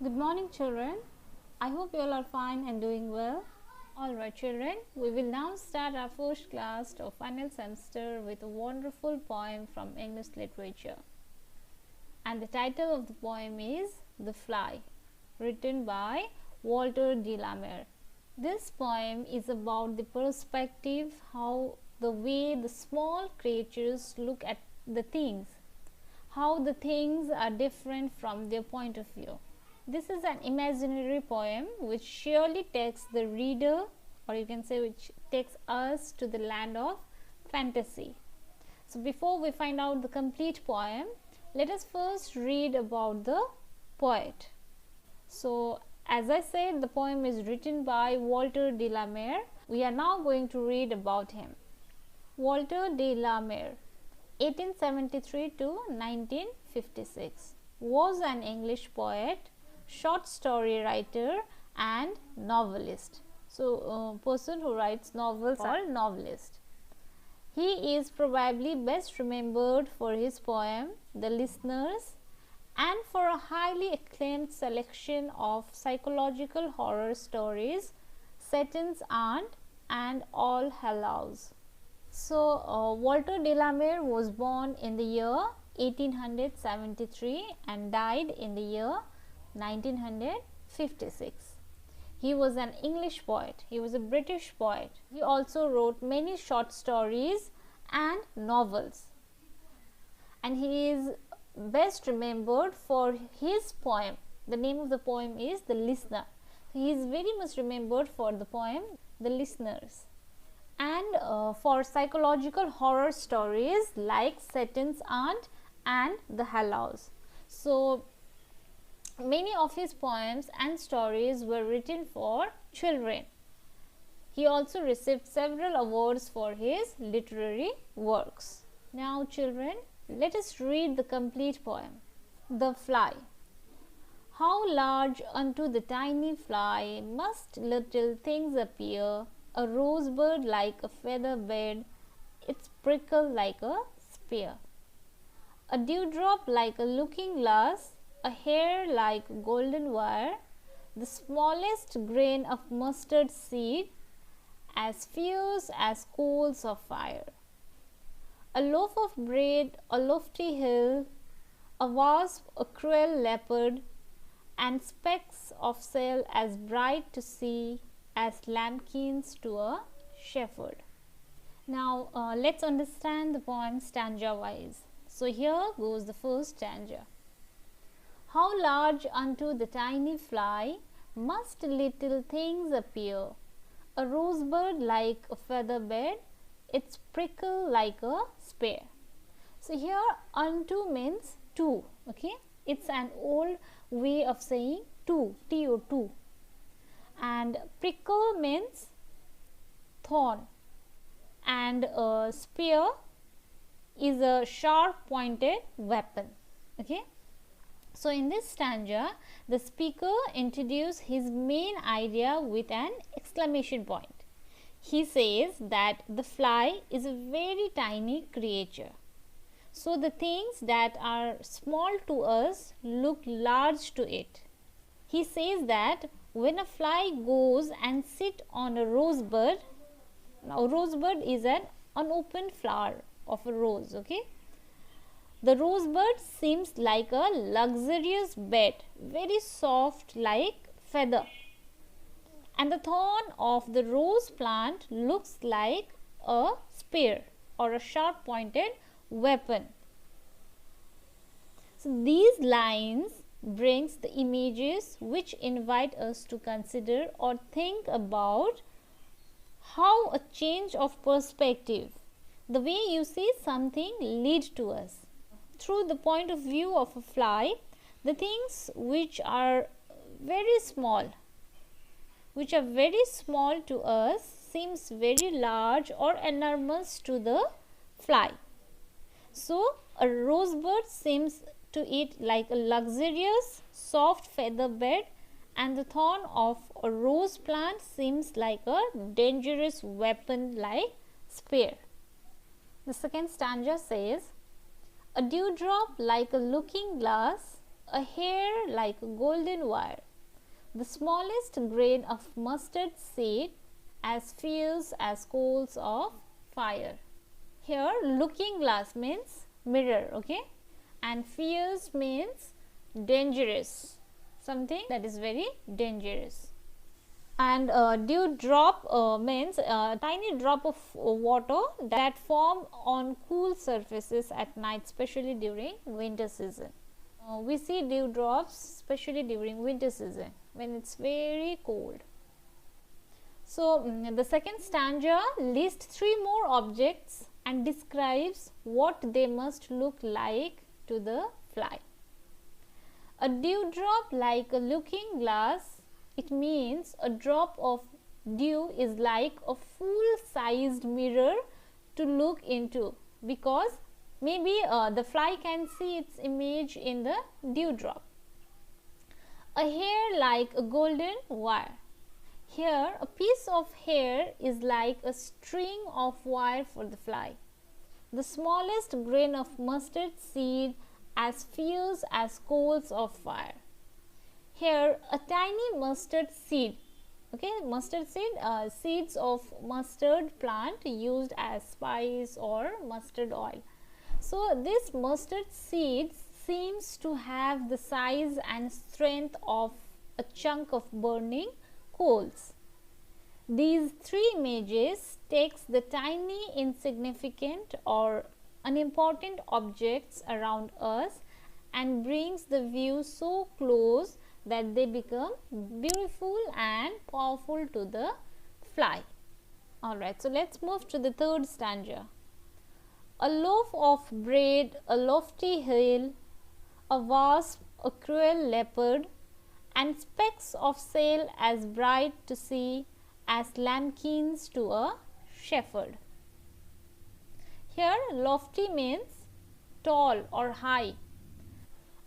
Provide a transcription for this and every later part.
Good morning, children. I hope you all are fine and doing well. Alright, children, we will now start our first class of final semester with a wonderful poem from English literature. And the title of the poem is The Fly, written by Walter de la Mare. This poem is about the perspective, how the way the small creatures look at the things, how the things are different from their point of view. This is an imaginary poem which surely takes the reader, or you can say which takes us to the land of fantasy. So before we find out the complete poem, let us first read about the poet. So as I said, the poem is written by Walter de la Mare. We are now going to read about him. Walter de la Mare, 1873 to 1956, was an English poet, short story writer and novelist. So person who writes novels or novelist. He is probably best remembered for his poem The Listeners and for a highly acclaimed selection of psychological horror stories, Satan's Aunt and All Hallows. So Walter de la Mare was born in the year 1873 and died in the year 1956. He was an English poet. He was a British poet. He also wrote many short stories and novels. And he is best remembered for his poem. The name of the poem is The Listener. He is very much remembered for the poem The Listeners and for psychological horror stories like Satan's Aunt and The Hallows. So many of his poems and stories were written for children. He also received several awards for his literary works. Now children, let us read the complete poem. The Fly. How large unto the tiny fly must little things appear, a rosebud like a feather bed, its prickle like a spear, a dewdrop like a looking glass, a hair like golden wire, the smallest grain of mustard seed, as fierce as coals of fire, a loaf of bread, a lofty hill, a wasp, a cruel leopard, and specks of sail as bright to see as lambkins to a shepherd. Now let's understand the poem stanza wise. So here goes the first stanza. How large unto the tiny fly must little things appear, a rosebud like a feather bed, its prickle like a spear. So here unto means to, okay, it's an old way of saying to, to, and prickle means thorn, and a spear is a sharp pointed weapon, okay. So in this stanza, the speaker introduces his main idea with an exclamation point. He says that the fly is a very tiny creature. So the things that are small to us look large to it. He says that when a fly goes and sits on a rosebud, now rosebud is an unopened flower of a rose, okay. The rosebud seems like a luxurious bed, very soft like feather, and the thorn of the rose plant looks like a spear or a sharp pointed weapon. So these lines brings the images which invite us to consider or think about how a change of perspective, the way you see something, lead to us. Through the point of view of a fly, the things which are very small to us seems very large or enormous to the fly. So a rosebud seems to it like a luxurious soft feather bed, and the thorn of a rose plant seems like a dangerous weapon like spear. The second stanza says, a dewdrop like a looking glass, a hair like a golden wire, the smallest grain of mustard seed, as fierce as coals of fire. Here looking glass means mirror, okay, and fierce means dangerous, something that is very dangerous. And dew drop means a tiny drop of water that form on cool surfaces at night, especially during winter season. We see dew drops especially during winter season when it's very cold. So the second stanza lists 3 more objects and describes what they must look like to the fly. A dewdrop like a looking glass, it means a drop of dew is like a full-sized mirror to look into, because maybe the fly can see its image in the dewdrop. A hair like a golden wire. Here a piece of hair is like a string of wire for the fly. The smallest grain of mustard seed as fierce as coals of fire. Here a tiny mustard seed, okay, mustard seed, seeds of mustard plant used as spice or mustard oil. So this mustard seed seems to have the size and strength of a chunk of burning coals. These 3 images takes the tiny, insignificant or unimportant objects around us and brings the view so close that they become beautiful and powerful to the fly. Alright, so let's move to the third stanza. A loaf of bread, a lofty hill, a wasp, a cruel leopard, and specks of sail as bright to see as lambkins to a shepherd. Here lofty means tall or high,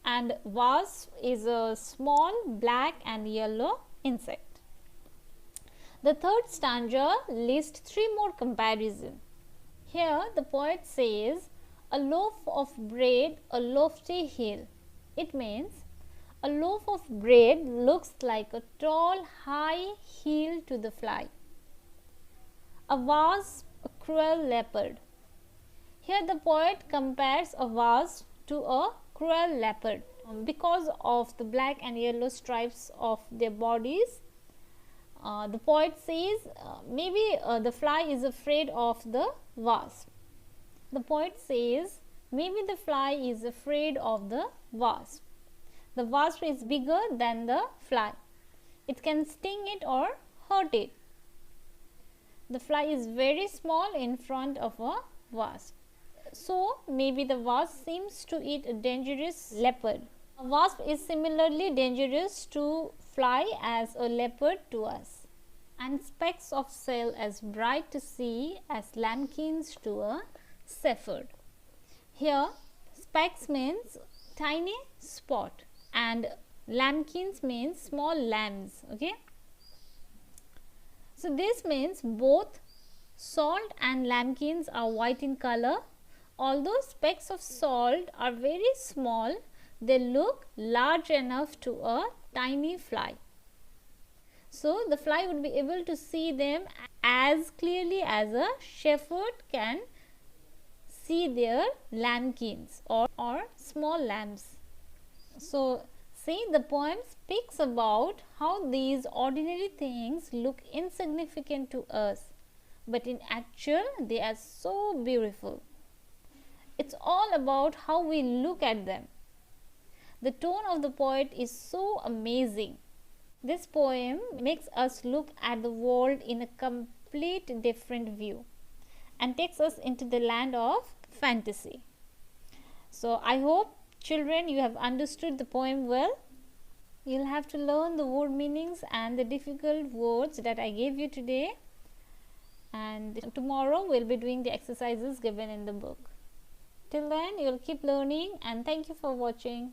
and wasp is a small black and yellow insect. The third stanza lists 3 more comparisons. Here the poet says a loaf of bread, a lofty hill. It means a loaf of bread looks like a tall high hill to the fly. A wasp, a cruel leopard. Here the poet compares a wasp to a cruel leopard because of the black and yellow stripes of their bodies. The poet says maybe the fly is afraid of the wasp. The poet says maybe the fly is afraid of the wasp. The wasp is bigger than the fly. It can sting it or hurt it. The fly is very small in front of a wasp. So maybe the wasp seems to eat a dangerous leopard. A wasp is similarly dangerous to fly as a leopard to us, and specks of sail as bright to see as lambkins to a shepherd. Here specks means tiny spot and lambkins means small lambs, okay. So this means both salt and lambkins are white in color. Although specks of salt are very small, they look large enough to a tiny fly. So the fly would be able to see them as clearly as a shepherd can see their lambkins or small lambs. So see, the poem speaks about how these ordinary things look insignificant to us, but in actual they are so beautiful. It's all about how we look at them. The tone of the poet is so amazing. This poem makes us look at the world in a complete different view and takes us into the land of fantasy. So I hope children you have understood the poem well. You'll have to learn the word meanings and the difficult words that I gave you today, and tomorrow we'll be doing the exercises given in the book. Till then, you'll keep learning, and thank you for watching.